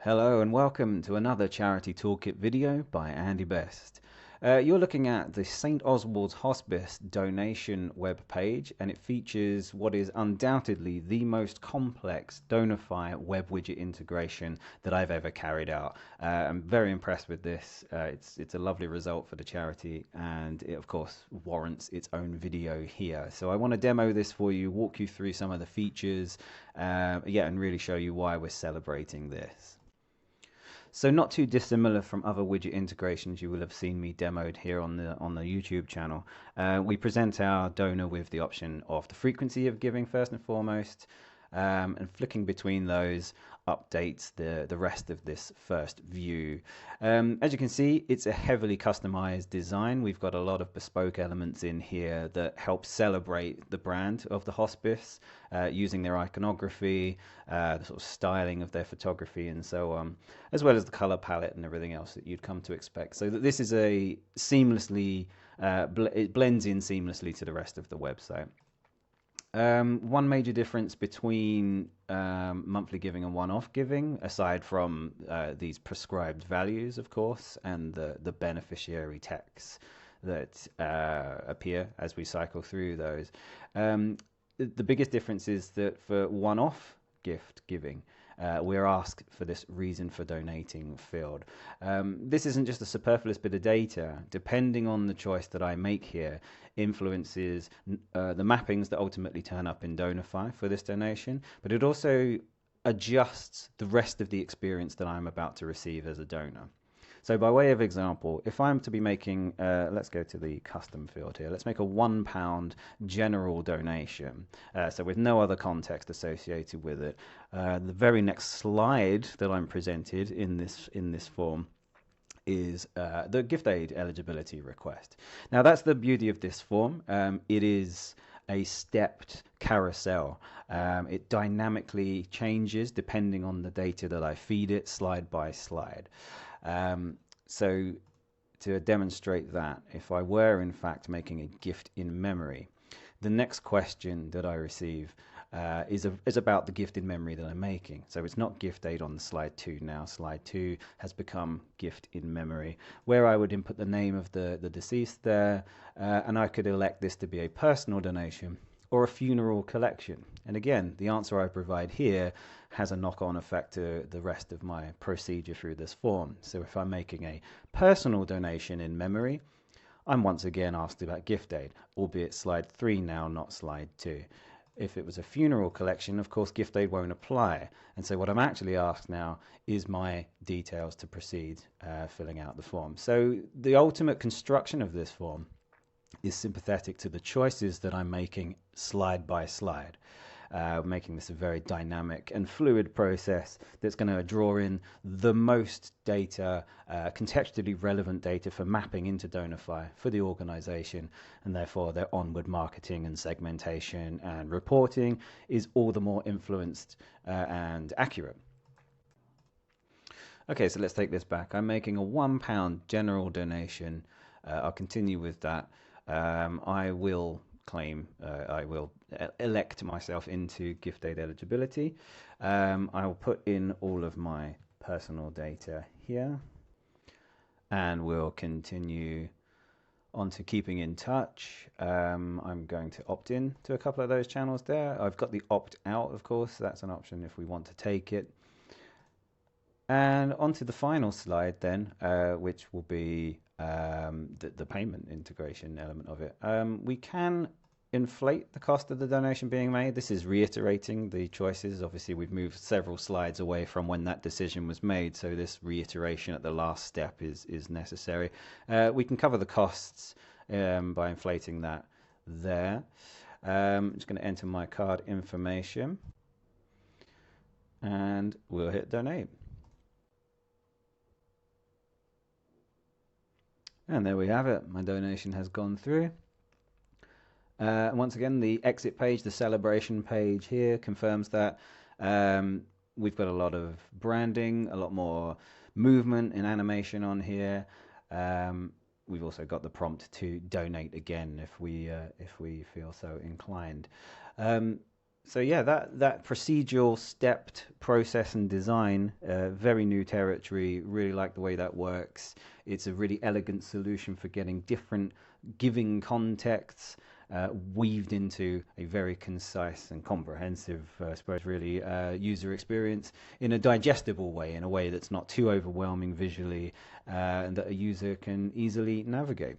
Hello and welcome to another Charity Toolkit video by Andy Best. You're looking at the St. Oswald's Hospice donation web page, and it features what is undoubtedly the most complex Donorfy web widget integration that I've ever carried out. I'm very impressed with this. It's a lovely result for the charity, and it of course warrants its own video here. So I want to demo this for you, walk you through some of the features, and really show you why we're celebrating this. So not too dissimilar from other widget integrations you will have seen me demoed here on the YouTube channel. We present our donor with the option of the frequency of giving first and foremost, and flicking between those updates the rest of this first view. As you can see, it's a heavily customized design. We've got a lot of bespoke elements in here that help celebrate the brand of the hospice, using their iconography, the sort of styling of their photography and so on, as well as the color palette and everything else that you'd come to expect. So that this is a seamlessly, it blends in seamlessly to the rest of the website. One major difference between monthly giving and one-off giving, aside from these prescribed values, of course, and the beneficiary texts that appear as we cycle through those. The biggest difference is that for one-off gift giving, we're asked for this reason for donating field. This isn't just a superfluous bit of data. Depending on the choice that I make here, influences the mappings that ultimately turn up in Donorfy for this donation, but it also adjusts the rest of the experience that I'm about to receive as a donor. So by way of example, if I'm to be making, let's go to the custom field here. Let's make a £1 general donation. So with no other context associated with it. The very next slide that I'm presented in this form is the gift aid eligibility request. Now that's the beauty of this form. It is a stepped carousel. It dynamically changes depending on the data that I feed it, slide by slide. So to demonstrate that, if I were in fact making a gift in memory, the next question that I receive is about the gift in memory that I'm making. So it's not gift aid on the slide 2 now. Slide 2 has become gift in memory, where I would input the name of the deceased there, and I could elect this to be a personal donation or a funeral collection. And again, the answer I provide here has a knock-on effect to the rest of my procedure through this form. So if I'm making a personal donation in memory, I'm once again asked about gift aid, albeit slide 3 now, not slide 2. If it was a funeral collection, of course, gift aid won't apply. And so what I'm actually asked now is my details to proceed filling out the form. So the ultimate construction of this form is sympathetic to the choices that I'm making slide by slide, making this a very dynamic and fluid process that's going to draw in the most data, contextually relevant data for mapping into Donorfy for the organization, and therefore their onward marketing and segmentation and reporting is all the more influenced and accurate. Okay, so let's take this back. I'm making a £1 general donation. I'll continue with that. I will claim, I will elect myself into gift aid eligibility. I will put in all of my personal data here, and we'll continue on to keeping in touch. I'm going to opt in to a couple of those channels there. I've got the opt out, of course. That's an option if we want to take it. And onto the final slide then, which will be the payment integration element of it. We can inflate the cost of the donation being made. This is reiterating the choices. Obviously, we've moved several slides away from when that decision was made, so this reiteration at the last step is necessary. We can cover the costs by inflating that there. I'm just going to enter my card information, and we'll hit donate. And there we have it. My donation has gone through. Once again, the exit page, the celebration page here confirms that. We've got a lot of branding, a lot more movement and animation on here. We've also got the prompt to donate again if we feel so inclined. So yeah, that procedural stepped process and design, very new territory. Really like the way that works. It's a really elegant solution for getting different giving contexts weaved into a very concise and comprehensive, I suppose, really user experience in a digestible way, in a way that's not too overwhelming visually, and that a user can easily navigate.